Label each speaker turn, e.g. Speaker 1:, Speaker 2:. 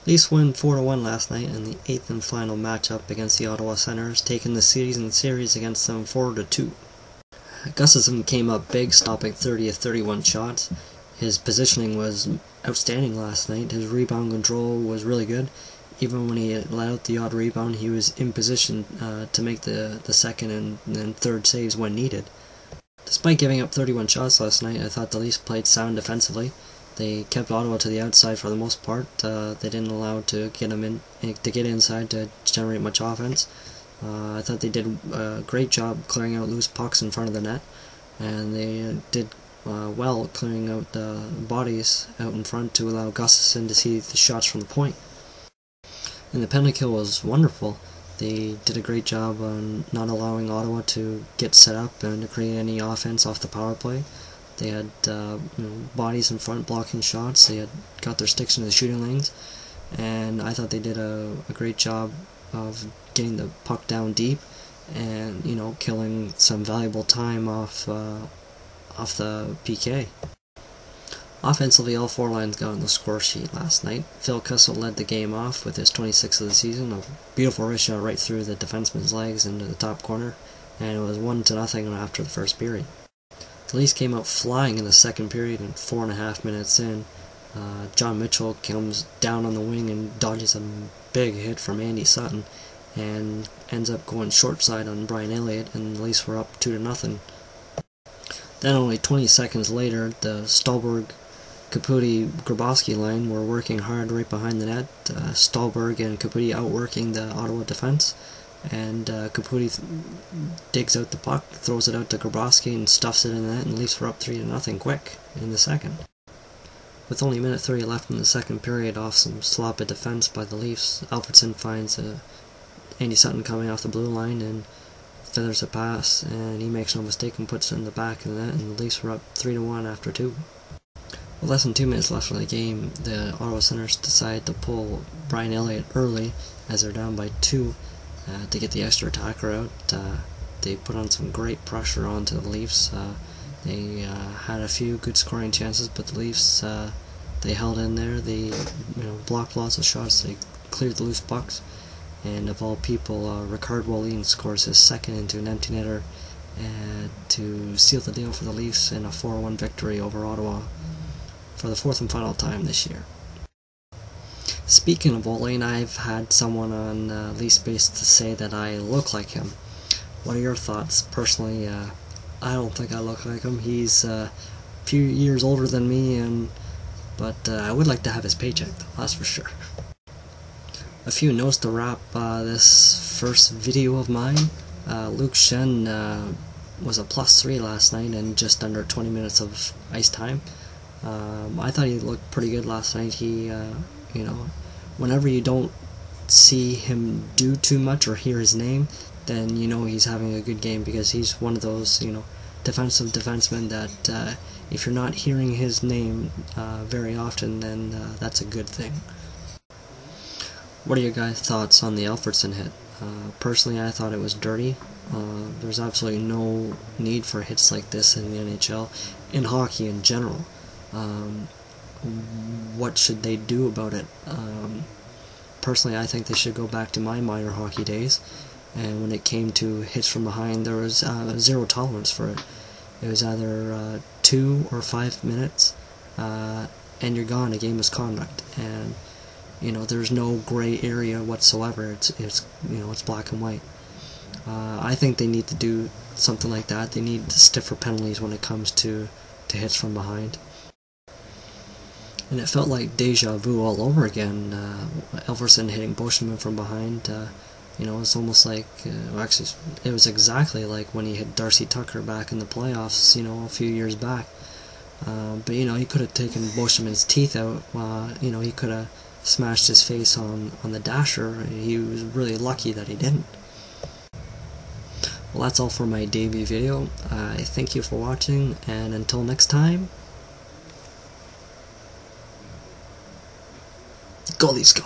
Speaker 1: Leafs win 4-1 last night in the 8th and final matchup against the Ottawa Senators, taking the series against them 4-2. Gustafsson came up big, stopping 30 of 31 shots. His positioning was outstanding last night. His rebound control was really good. Even when he let out the odd rebound, he was in position to make the second and third saves when needed. Despite giving up 31 shots last night, I thought the Leafs played sound defensively. They kept Ottawa to the outside for the most part. They didn't allow to get inside to generate much offense. I thought they did a great job clearing out loose pucks in front of the net, and they did well clearing out bodies out in front to allow Gustafsson to see the shots from the point. And the penalty kill was wonderful. They did a great job on not allowing Ottawa to get set up and to create any offense off the power play. They had bodies in front blocking shots. They had got their sticks into the shooting lanes, and I thought they did a great job of getting the puck down deep and killing some valuable time off the PK. Offensively, all four lines got on the score sheet last night. Phil Kessel led the game off with his 26th of the season, a beautiful wrist shot right through the defenseman's legs into the top corner, and it was 1-0 after the first period. The Leafs came out flying in the second period, and 4.5 minutes in, John Mitchell comes down on the wing and dodges a big hit from Andy Sutton, and ends up going short side on Brian Elliott, and the Leafs were up 2-0. Then only 20 seconds later, the Stolberg Caputi-Grabowski line were working hard right behind the net. Stolberg and Caputi outworking the Ottawa defense, and Caputi digs out the puck, throws it out to Grabowski and stuffs it in the net, and Leafs were up 3-0 quick in the second. With only a minute 30 left in the second period, off some sloppy defense by the Leafs, Alfredsson finds Andy Sutton coming off the blue line and feathers a pass, and he makes no mistake and puts it in the back of the net, and the Leafs were up 3-1 after 2. With less than 2 minutes left in the game, the Ottawa Senators decide to pull Brian Elliott early as they're down by 2 to get the extra attacker out. They put on some great pressure onto the Leafs. They had a few good scoring chances, but the Leafs they held in there. They blocked lots of shots. They cleared the loose pucks, and of all people, Ricard Wallin scores his second into an empty netter to seal the deal for the Leafs in a 4-1 victory over Ottawa for the fourth and final time this year. Speaking of Wallin, I've had someone on LeafSpace to say that I look like him. What are your thoughts? Personally, I don't think I look like him. He's a few years older than me, but I would like to have his paycheck, though, that's for sure. A few notes to wrap this first video of mine. Luke Shen was a +3 last night in just under 20 minutes of ice time. I thought he looked pretty good last night. He, whenever you don't see him do too much or hear his name, then he's having a good game, because he's one of those, defensive defensemen that if you're not hearing his name very often, then that's a good thing. What are your guys' thoughts on the Alfredsson hit? Personally, I thought it was dirty. There's absolutely no need for hits like this in the NHL, in hockey in general. What should they do about it? Personally, I think they should go back to my minor hockey days, and when it came to hits from behind, there was zero tolerance for it. It was either 2 or 5 minutes, and you're gone. A game misconduct, and there's no gray area whatsoever. It's black and white. I think they need to do something like that. They need stiffer penalties when it comes to hits from behind. And it felt like deja vu all over again. Alfredsson hitting Bushman from behind. It's almost like, actually, it was exactly like when he hit Darcy Tucker back in the playoffs, a few years back. But he could have taken Bushman's teeth out. He could have smashed his face on the dasher. He was really lucky that he didn't. Well, that's all for my debut video. I thank you for watching, and until next time, go Leafs go!